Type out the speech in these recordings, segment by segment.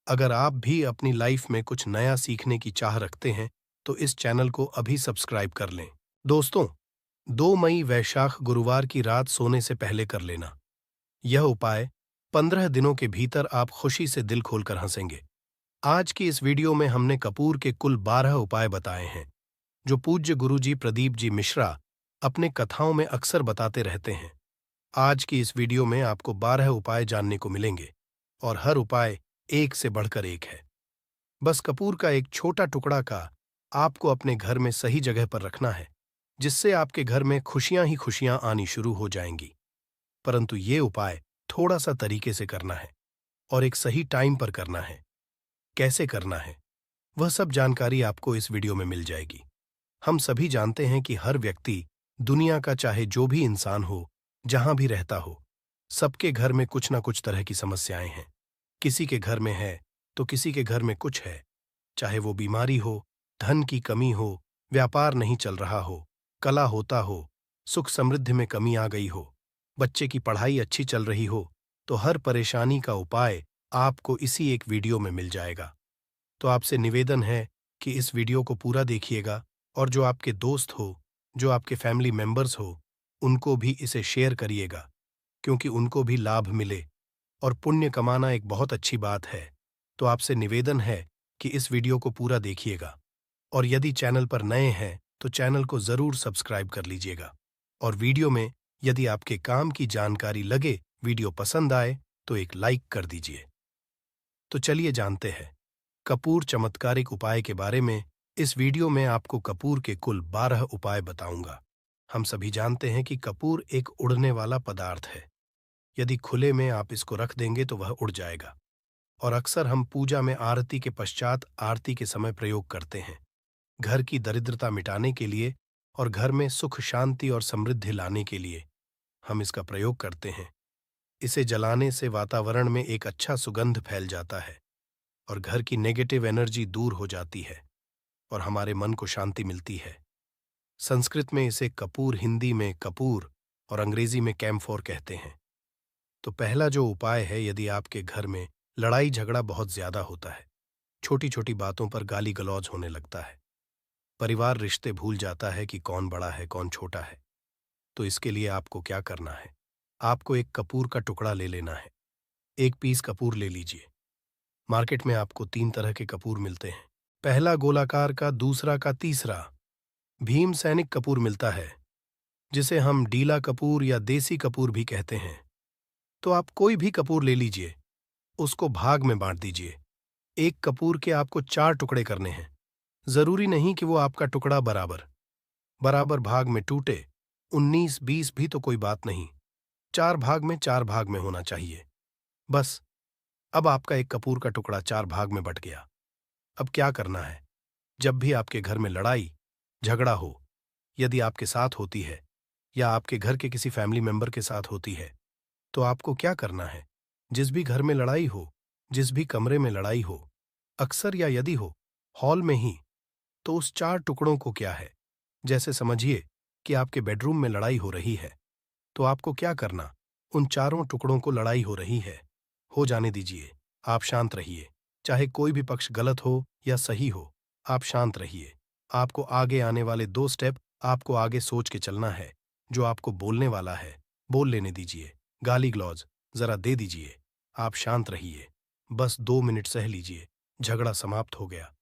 अगर आप भी अपनी लाइफ में कुछ नया सीखने की चाह रखते हैं, तो इस चैनल को अभी सब्सक्राइब कर लें। दोस्तों, 2 मई वैशाख गुरुवार की रात सोने से पहले कर लेना। यह उपाय 15 दिनों के भीतर आप खुशी से दिल खोलकर हंसेंगे। आज की इस वीडियो में हमने कपूर के कुल 12 उपाय बताए हैं, जो पूज्य गुरुजी प्रदीप जी मिश्रा अपने कथाओं में अक्सर बताते रहते हैं। आज की इस वीडियो में आपको 12 उपाय जानने को मिलेंगे और हर उपाय एक से बढ़कर एक है। बस कपूर का एक छोटा टुकड़ा का आपको अपने घर में सही जगह पर रखना है, जिससे आपके घर में खुशियां ही खुशियां आनी शुरू हो जाएंगी। परंतु ये उपाय थोड़ा सा तरीके से करना है और एक सही टाइम पर करना है। कैसे करना है, वह सब जानकारी आपको इस वीडियो में मिल जाएगी। हम सभी जानते हैं कि हर व्यक्ति, दुनिया का चाहे जो भी इंसान हो, जहां भी रहता हो, सबके घर में कुछ ना कुछ तरह की समस्याएं हैं। किसी के घर में है तो किसी के घर में कुछ है। चाहे वो बीमारी हो, धन की कमी हो, व्यापार नहीं चल रहा हो, कला होता हो, सुख समृद्धि में कमी आ गई हो, बच्चे की पढ़ाई अच्छी चल रही हो, तो हर परेशानी का उपाय आपको इसी एक वीडियो में मिल जाएगा। तो आपसे निवेदन है कि इस वीडियो को पूरा देखिएगा और जो आपके दोस्त हो, जो आपके फैमिली मेंबर्स हो, उनको भी इसे शेयर करिएगा, क्योंकि उनको भी लाभ मिले। और पुण्य कमाना एक बहुत अच्छी बात है। तो आपसे निवेदन है कि इस वीडियो को पूरा देखिएगा और यदि चैनल पर नए हैं तो चैनल को जरूर सब्सक्राइब कर लीजिएगा। और वीडियो में यदि आपके काम की जानकारी लगे, वीडियो पसंद आए, तो एक लाइक कर दीजिए। तो चलिए जानते हैं कपूर चमत्कारिक उपाय के बारे में। इस वीडियो में आपको कपूर के कुल 12 उपाय बताऊंगा। हम सभी जानते हैं कि कपूर एक उड़ने वाला पदार्थ है। यदि खुले में आप इसको रख देंगे तो वह उड़ जाएगा। और अक्सर हम पूजा में आरती के पश्चात आरती के समय प्रयोग करते हैं, घर की दरिद्रता मिटाने के लिए और घर में सुख शांति और समृद्धि लाने के लिए हम इसका प्रयोग करते हैं। इसे जलाने से वातावरण में एक अच्छा सुगंध फैल जाता है और घर की नेगेटिव एनर्जी दूर हो जाती है और हमारे मन को शांति मिलती है। संस्कृत में इसे कपूर, हिंदी में कपूर और अंग्रेजी में कैम्फोर कहते हैं। तो पहला जो उपाय है, यदि आपके घर में लड़ाई झगड़ा बहुत ज्यादा होता है, छोटी छोटी बातों पर गाली गलौज होने लगता है, परिवार रिश्ते भूल जाता है कि कौन बड़ा है कौन छोटा है, तो इसके लिए आपको क्या करना है? आपको एक कपूर का टुकड़ा ले लेना है। 1 पीस कपूर ले लीजिए। मार्केट में आपको 3 तरह के कपूर मिलते हैं। पहला गोलाकार का, दूसरा का, तीसरा भीम सैनिक कपूर मिलता है, जिसे हम डीला कपूर या देसी कपूर भी कहते हैं। तो आप कोई भी कपूर ले लीजिए, उसको भाग में बांट दीजिए। एक कपूर के आपको 4 टुकड़े करने हैं। जरूरी नहीं कि वो आपका टुकड़ा बराबर बराबर भाग में टूटे। 19-20 भी तो कोई बात नहीं, 4 भाग में होना चाहिए। बस, अब आपका एक कपूर का टुकड़ा 4 भाग में बट गया। अब क्या करना है? जब भी आपके घर में लड़ाई झगड़ा हो, यदि आपके साथ होती है या आपके घर के किसी फैमिली मेंबर के साथ होती है, तो आपको क्या करना है? जिस भी घर में लड़ाई हो, जिस भी कमरे में लड़ाई हो, अक्सर या यदि हो हॉल में ही, तो उस 4 टुकड़ों को क्या है, जैसे समझिए कि आपके बेडरूम में लड़ाई हो रही है, तो आपको क्या करना? उन चारों टुकड़ों को लड़ाई हो रही है, हो जाने दीजिए। आप शांत रहिए। चाहे कोई भी पक्ष गलत हो या सही हो, आप शांत रहिए। आपको आगे आने वाले 2 स्टेप आपको आगे सोच के चलना है। जो आपको बोलने वाला है, बोल लेने दीजिए। गाली ग्लौज जरा दे दीजिए। आप शांत रहिए। बस 2 मिनट सह लीजिए। झगड़ा समाप्त हो गया।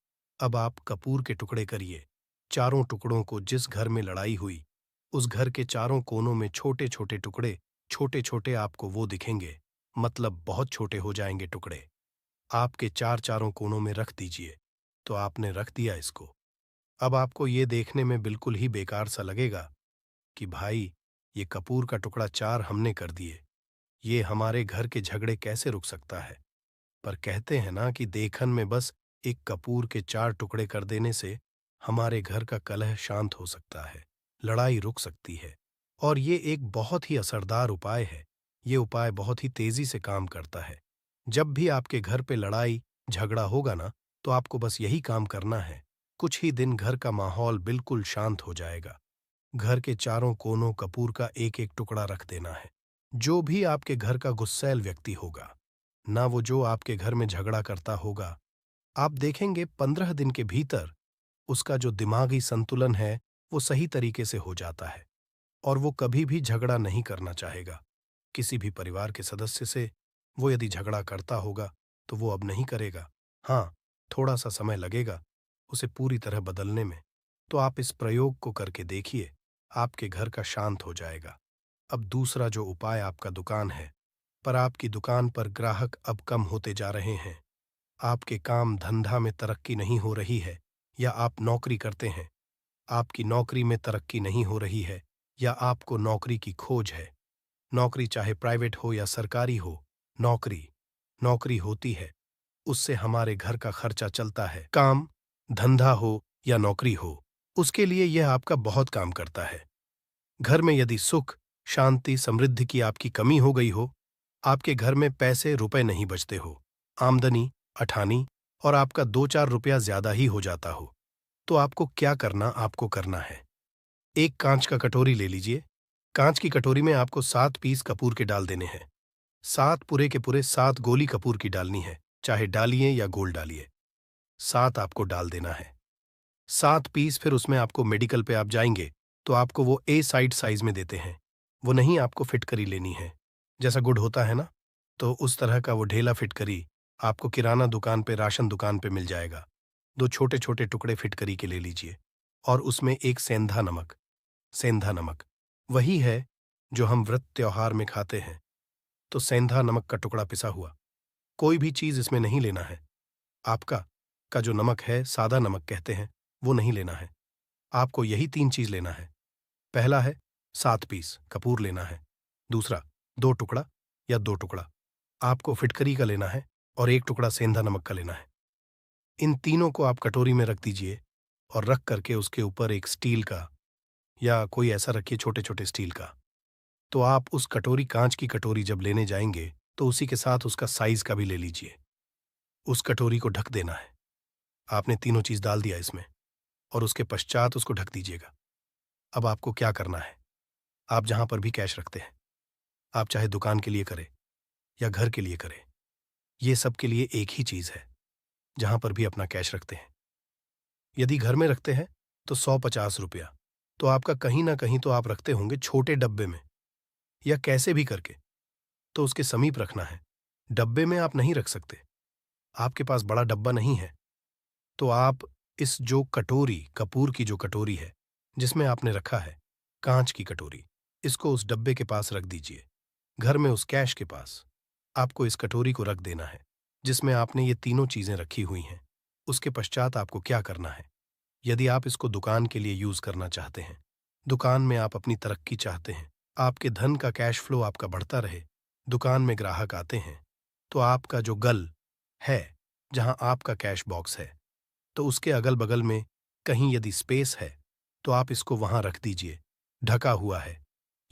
अब आप कपूर के टुकड़े करिए। चारों टुकड़ों को, जिस घर में लड़ाई हुई, उस घर के चारों कोनों में छोटे छोटे टुकड़े, छोटे छोटे आपको वो दिखेंगे, मतलब बहुत छोटे हो जाएंगे टुकड़े, आपके चारों कोनों में रख दीजिए। तो आपने रख दिया इसको। अब आपको ये देखने में बिल्कुल ही बेकार सा लगेगा कि भाई, ये कपूर का टुकड़ा 4 हमने कर दिए, ये हमारे घर के झगड़े कैसे रुक सकता है? पर कहते हैं ना कि देखन में बस एक कपूर के 4 टुकड़े कर देने से हमारे घर का कलह शांत हो सकता है, लड़ाई रुक सकती है। और ये एक बहुत ही असरदार उपाय है। ये उपाय बहुत ही तेजी से काम करता है। जब भी आपके घर पे लड़ाई झगड़ा होगा ना, तो आपको बस यही काम करना है। कुछ ही दिन घर का माहौल बिल्कुल शांत हो जाएगा। घर के चारों कोनों कपूर का एक एक टुकड़ा रख देना है। जो भी आपके घर का गुस्सैल व्यक्ति होगा, ना वो जो आपके घर में झगड़ा करता होगा। आप देखेंगे 15 दिन के भीतर उसका जो दिमागी संतुलन है वो सही तरीके से हो जाता है और वो कभी भी झगड़ा नहीं करना चाहेगा। किसी भी परिवार के सदस्य से वो यदि झगड़ा करता होगा तो वो अब नहीं करेगा। हाँ, थोड़ा सा समय लगेगा उसे पूरी तरह बदलने में। तो आप इस प्रयोग को करके देखिए, आपके घर का शांत हो जाएगा। अब दूसरा जो उपाय आपका दुकान है, पर आपकी दुकान पर ग्राहक अब कम होते जा रहे हैं। आपके काम धंधा में तरक्की नहीं हो रही है, या आप नौकरी करते हैं, आपकी नौकरी में तरक्की नहीं हो रही है, या आपको नौकरी की खोज है। नौकरी चाहे प्राइवेट हो या सरकारी हो, नौकरी नौकरी होती है, उससे हमारे घर का खर्चा चलता है। काम धंधा हो या नौकरी हो, उसके लिए यह आपका बहुत काम करता है। घर में यदि सुख शांति समृद्धि की आपकी कमी हो गई हो, आपके घर में पैसे रुपए नहीं बचते हो, आमदनी अठानी और आपका 2-4 रुपया ज्यादा ही हो जाता हो, तो आपको क्या करना आपको करना है। एक कांच का कटोरी ले लीजिए। कांच की कटोरी में आपको 7 पीस कपूर के डाल देने हैं। 7 पूरे के पूरे 7 गोली कपूर की डालनी है, चाहे डालिए या गोल डालिए। 7 आपको डाल देना है। 7 पीस फिर उसमें आपको मेडिकल पे आप जाएंगे तो आपको वो ए साइड साइज में देते हैं। वो नहीं आपको फिटकरी लेनी है, जैसा गुड़ होता है ना, तो उस तरह का वो ढेला फिटकरी आपको किराना दुकान पे राशन दुकान पे मिल जाएगा। 2 छोटे छोटे टुकड़े फिटकरी के ले लीजिए और उसमें एक सेंधा नमक वही है जो हम व्रत त्योहार में खाते हैं। तो सेंधा नमक का टुकड़ा पिसा हुआ, कोई भी चीज इसमें नहीं लेना है। आपका का जो नमक है सादा नमक कहते हैं, वो नहीं लेना है। आपको यही 3 चीज लेना है। पहला है 7 पीस कपूर लेना है। दूसरा 2 टुकड़ा या 2 टुकड़ा आपको फिटकरी का लेना है और 1 टुकड़ा सेंधा नमक का लेना है। इन तीनों को आप कटोरी में रख दीजिए और रख करके उसके ऊपर एक स्टील का या कोई ऐसा रखिए छोटे छोटे स्टील का। तो आप उस कटोरी कांच की कटोरी जब लेने जाएंगे तो उसी के साथ उसका साइज का भी ले लीजिए। उस कटोरी को ढक देना है। आपने तीनों चीज डाल दिया इसमें और उसके पश्चात उसको ढक दीजिएगा। अब आपको क्या करना है, आप जहां पर भी कैश रखते हैं, आप चाहे दुकान के लिए करें या घर के लिए करें, ये सब के लिए एक ही चीज है। जहां पर भी अपना कैश रखते हैं, यदि घर में रखते हैं तो 150 रुपया, तो आपका कहीं ना कहीं तो आप रखते होंगे छोटे डब्बे में या कैसे भी करके, तो उसके समीप रखना है। डब्बे में आप नहीं रख सकते, आपके पास बड़ा डब्बा नहीं है, तो आप इस जो कटोरी कपूर की जो कटोरी है जिसमें आपने रखा है कांच की कटोरी, इसको उस डब्बे के पास रख दीजिए। घर में उस कैश के पास आपको इस कटोरी को रख देना है जिसमें आपने ये तीनों चीजें रखी हुई हैं। उसके पश्चात आपको क्या करना है, यदि आप इसको दुकान के लिए यूज करना चाहते हैं, दुकान में आप अपनी तरक्की चाहते हैं, आपके धन का कैश फ्लो आपका बढ़ता रहे, दुकान में ग्राहक आते हैं, तो आपका जो गल है जहां आपका कैश बॉक्स है, तो उसके अगल बगल में कहीं यदि स्पेस है तो आप इसको वहां रख दीजिए। ढका हुआ है,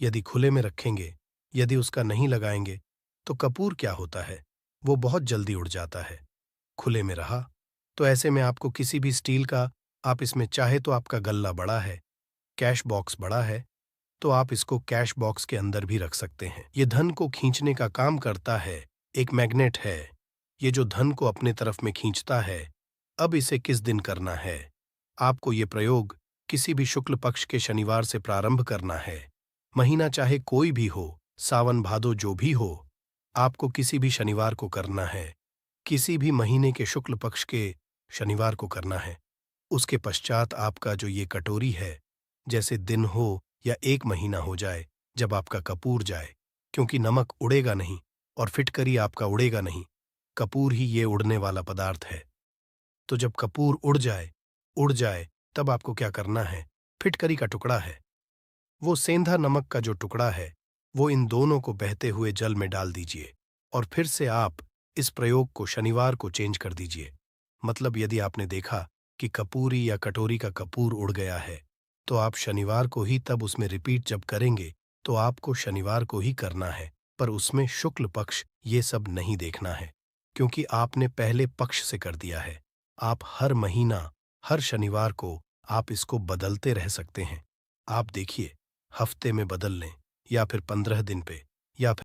यदि खुले में रखेंगे, यदि उसका नहीं लगाएंगे, तो कपूर क्या होता है, वो बहुत जल्दी उड़ जाता है। खुले में रहा तो ऐसे में आपको किसी भी स्टील का, आप इसमें चाहे तो आपका गल्ला बड़ा है, कैश बॉक्स बड़ा है, तो आप इसको कैश बॉक्स के अंदर भी रख सकते हैं। ये धन को खींचने का काम करता है, एक मैग्नेट है, ये जो धन को अपने तरफ में खींचता है। अब इसे किस दिन करना है, आपको ये प्रयोग किसी भी शुक्ल पक्ष के शनिवार से प्रारंभ करना है। महीना चाहे कोई भी हो, सावन भादो जो भी हो, आपको किसी भी शनिवार को करना है, किसी भी महीने के शुक्ल पक्ष के शनिवार को करना है। उसके पश्चात आपका जो ये कटोरी है, जैसे दिन हो या 1 महीना हो जाए जब आपका कपूर जाए, क्योंकि नमक उड़ेगा नहीं और फिटकरी आपका उड़ेगा नहीं, कपूर ही ये उड़ने वाला पदार्थ है। तो जब कपूर उड़ जाए तब आपको क्या करना है, फिटकरी का टुकड़ा है, वो सेंधा नमक का जो टुकड़ा है, वो इन दोनों को बहते हुए जल में डाल दीजिए और फिर से आप इस प्रयोग को शनिवार को चेंज कर दीजिए। मतलब यदि आपने देखा कि कपूरी या कटोरी का कपूर उड़ गया है, तो आप शनिवार को ही तब उसमें रिपीट जब करेंगे तो आपको शनिवार को ही करना है, पर उसमें शुक्ल पक्ष ये सब नहीं देखना है, क्योंकि आपने पहले पक्ष से कर दिया है। आप हर महीना हर शनिवार को आप इसको बदलते रह सकते हैं। आप देखिए, हफ्ते में बदल लें या फिर 15 दिन पे या फिर